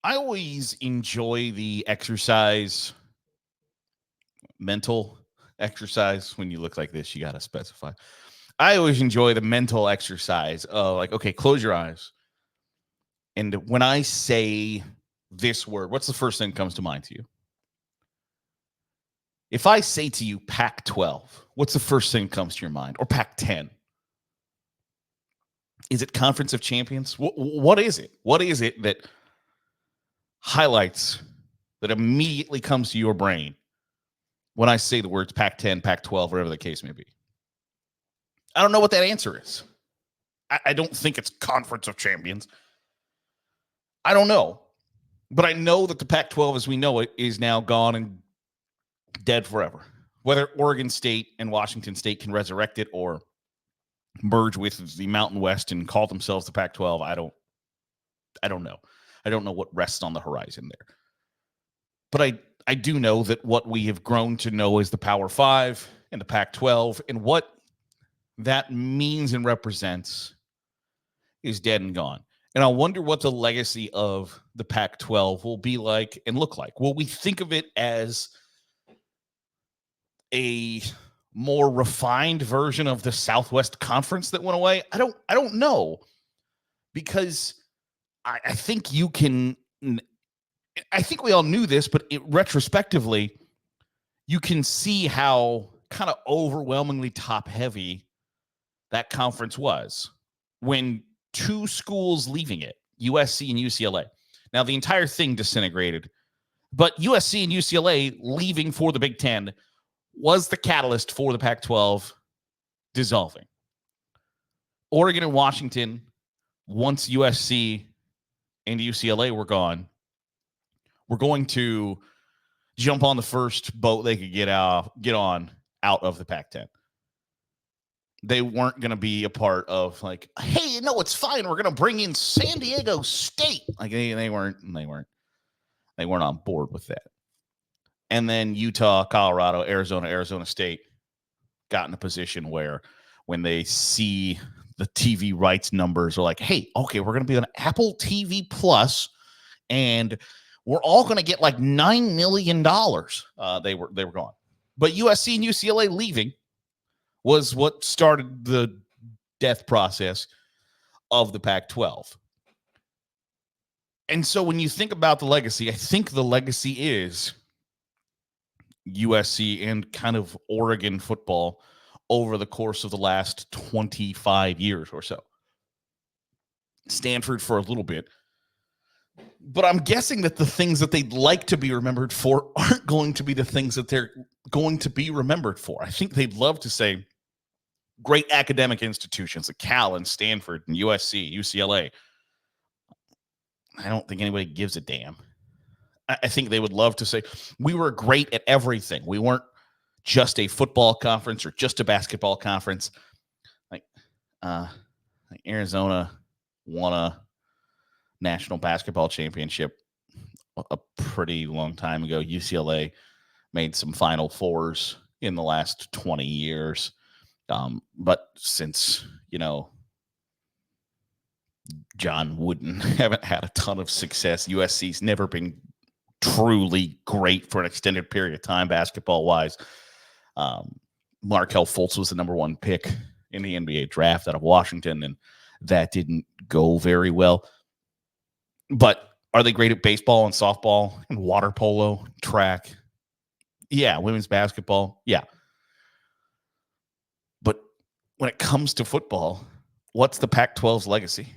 I always enjoy the exercise, mental exercise. When you look like this, you got to specify. I always enjoy the mental exercise of like, okay, close your eyes. And when I say this word, what's the first thing that comes to mind to you? If I say to you Pac 12, what's the first thing that comes to your mind? Or Pac 10? Is it Conference of Champions? What is it? What is it that highlights that immediately comes to your brain when I say the words Pac 10, Pac 12, whatever the case may be? I don't know what that answer is. I don't think it's Conference of Champions. I don't know. But I know that the Pac 12 as we know it is now gone and dead forever. Whether Oregon State and Washington State can resurrect it or merge with the Mountain West and call themselves the Pac 12, I don't know. I don't know what rests on the horizon there. But I do know that what we have grown to know is the Power Five and the Pac 12, and what that means and represents is dead and gone. And I wonder what the legacy of the Pac 12 will be like and look like. Will we think of it as a more refined version of the Southwest Conference that went away? I don't know, because I think you can. I think we all knew this, but retrospectively, you can see how kind of overwhelmingly top heavy that conference was when two schools leaving it, USC and UCLA. Now, the entire thing disintegrated, but USC and UCLA leaving for the Big Ten was the catalyst for the Pac 12 dissolving. Oregon and Washington, once USC and UCLA were gone, were going to jump on the first boat they could get on out of the Pac-10. They weren't going to be a part of like, hey, no, it's fine. We're going to bring in San Diego State. Like they weren't on board with that. And then Utah, Colorado, Arizona State got in a position where when they see the TV rights numbers are like, hey, okay, we're going to be on Apple TV Plus, and we're all going to get like $9 million. They were gone. But USC and UCLA leaving was what started the death process of the Pac-12. And so when you think about the legacy, I think the legacy is USC and kind of Oregon football over the course of the last 25 years or so. Stanford for a little bit. But I'm guessing that the things that they'd like to be remembered for aren't going to be the things that they're going to be remembered for. I think they'd love to say great academic institutions like Cal and Stanford and USC, UCLA. I don't think anybody gives a damn. I think they would love to say we were great at everything. We weren't just a football conference or just a basketball conference. Like Arizona won a national basketball championship a pretty long time ago. UCLA made some Final Fours in the last 20 years. But since, John Wooden haven't had a ton of success, USC's never been truly great for an extended period of time basketball-wise. Markelle Fultz was the number one pick in the NBA draft out of Washington, and that didn't go very well. But are they great at baseball and softball and water polo, track? Yeah. Women's basketball? Yeah. But when it comes to football, what's the Pac-12's legacy?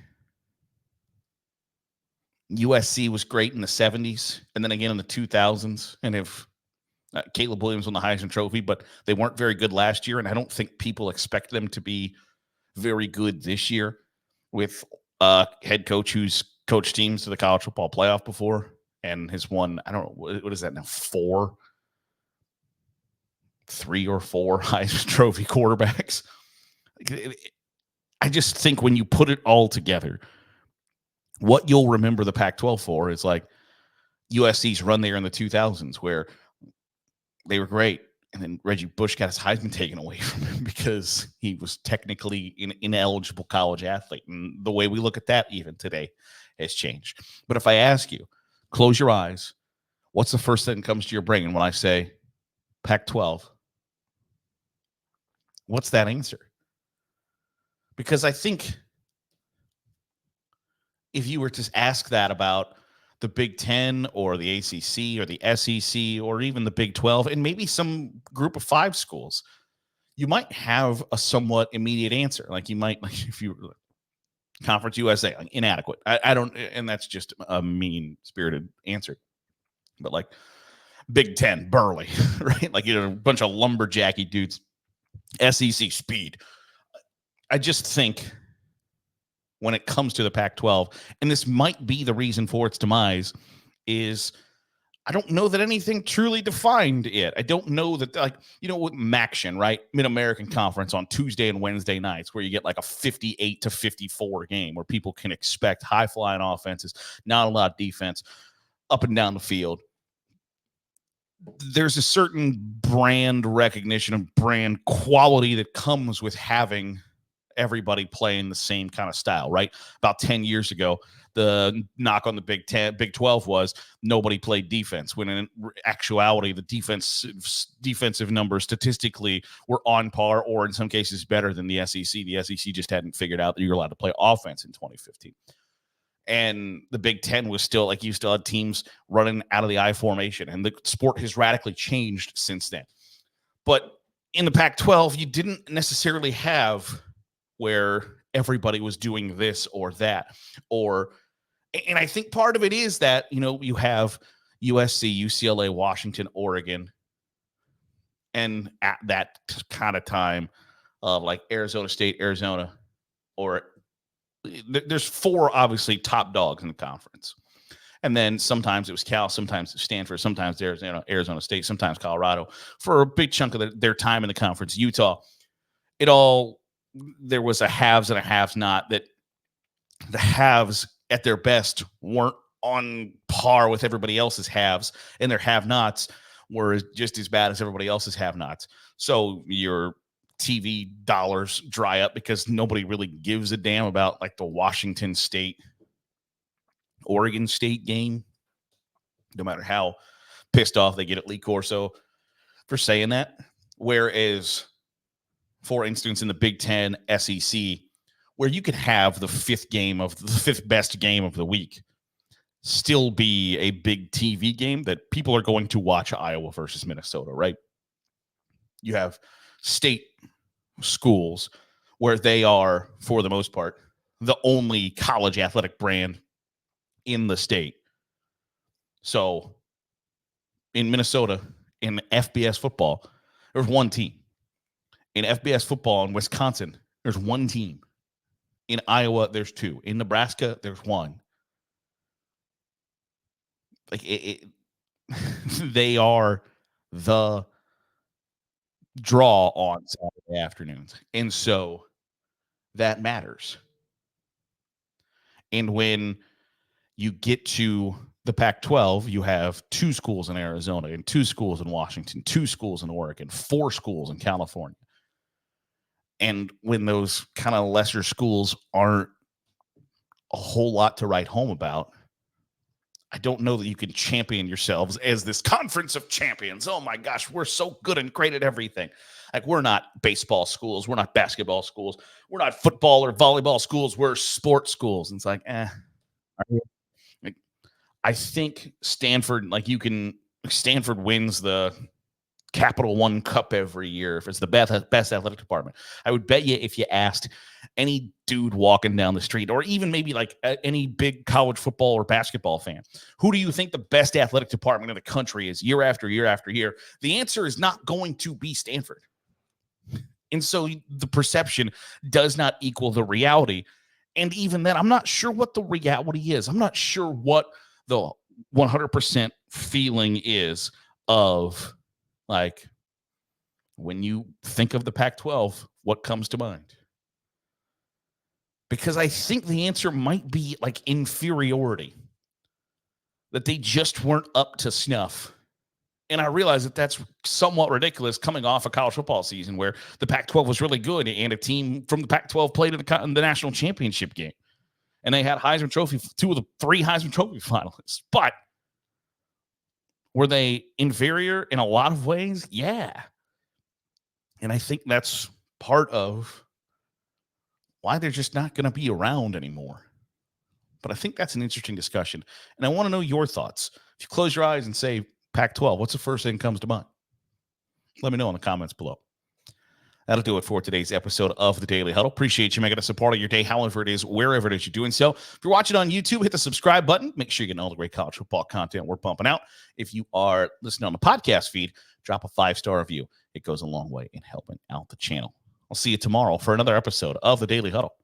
USC was great in the 70s and then again in the 2000s. And if Caleb Williams won the Heisman Trophy, but they weren't very good last year, and I don't think people expect them to be very good this year with a head coach who's coached teams to the college football playoff before and has won, I don't know, what is that now, 3 or 4 Heisman Trophy quarterbacks. I just think when you put it all together, what you'll remember the Pac-12 for is like USC's run there in the 2000s where they were great. And then Reggie Bush got his Heisman taken away from him because he was technically an ineligible college athlete. And the way we look at that even today has changed. But if I ask you, close your eyes. What's the first thing that comes to your brain when I say Pac-12? What's that answer? Because I think if you were to ask that about the Big Ten or the ACC or the SEC or even the Big 12 and maybe some group of 5 schools, you might have a somewhat immediate answer. Like you might, like if you Conference USA, like inadequate. I don't, and that's just a mean-spirited answer. But like Big Ten, Burley, right? Like, a bunch of lumberjacky dudes. SEC, speed. I just think when it comes to the Pac-12, and this might be the reason for its demise, is I don't know that anything truly defined it. I don't know that, like, with MACtion, right? Mid-American Conference on Tuesday and Wednesday nights, where you get like a 58-54 game where people can expect high-flying offenses, not a lot of defense, up and down the field. There's a certain brand recognition and brand quality that comes with having everybody playing the same kind of style, right? About 10 years ago, the knock on the Big 12 was nobody played defense, when in actuality, the defensive numbers statistically were on par, or in some cases better than the SEC. The SEC just hadn't figured out that you're allowed to play offense in 2015. And the Big Ten was still, like, you still had teams running out of the I formation, and the sport has radically changed since then. But in the Pac-12, you didn't necessarily have where everybody was doing this or that, and I think part of it is that, you have USC, UCLA, Washington, Oregon, and at that kind of time, like Arizona State, Arizona, or there's 4 obviously top dogs in the conference. And then sometimes it was Cal, sometimes it was Stanford, sometimes Arizona State, sometimes Colorado. For a big chunk of their time in the conference, Utah, there was a haves and a haves not, that the haves at their best weren't on par with everybody else's haves, and their have-nots were just as bad as everybody else's have-nots. So your TV dollars dry up because nobody really gives a damn about, like, the Washington State, Oregon State game, no matter how pissed off they get at Lee Corso for saying that. Whereas, for instance, in the Big Ten, SEC, where you could have the 5th best game of the week still be a big TV game that people are going to watch, Iowa versus Minnesota, right? You have state schools where they are, for the most part, the only college athletic brand in the state. So in Minnesota, in FBS football, there's one team. In FBS football in Wisconsin, there's one team. In Iowa, there's 2. In Nebraska, there's 1. Like, they are the draw on Saturday afternoons. And so that matters. And when you get to the Pac-12, you have 2 schools in Arizona and 2 schools in Washington, 2 schools in Oregon, 4 schools in California. And when those kind of lesser schools aren't a whole lot to write home about, I don't know that you can champion yourselves as this conference of champions. Oh my gosh, we're so good and great at everything. Like, we're not baseball schools. We're not basketball schools. We're not football or volleyball schools. We're sports schools. And it's like, Like, I think Stanford, Stanford wins the Capital One Cup every year if it's the best athletic department. I would bet you, if you asked any dude walking down the street, or even maybe like any big college football or basketball fan, who do you think the best athletic department in the country is year after year after year? The answer is not going to be Stanford. And so the perception does not equal the reality. And even then, I'm not sure what the reality is. I'm not sure what the 100% feeling is of, like, when you think of the Pac-12, what comes to mind? Because I think the answer might be, like, inferiority, that they just weren't up to snuff. And I realize that that's somewhat ridiculous coming off a college football season where the Pac-12 was really good and a team from the Pac-12 played in the national championship game. And they had Heisman Trophy, 2 of the 3 Heisman Trophy finalists. But Were they inferior in a lot of ways? Yeah. And I think that's part of why they're just not going to be around anymore. But I think that's an interesting discussion. And I want to know your thoughts. If you close your eyes and say Pac 12, what's the first thing that comes to mind? Let me know in the comments below. That'll do it for today's episode of the Daily Huddle. Appreciate you making us a part of your day, however it is, wherever it is you're doing so. If you're watching on YouTube, hit the subscribe button. Make sure you're getting all the great college football content we're pumping out. If you are listening on the podcast feed, drop a 5-star review. It goes a long way in helping out the channel. I'll see you tomorrow for another episode of the Daily Huddle.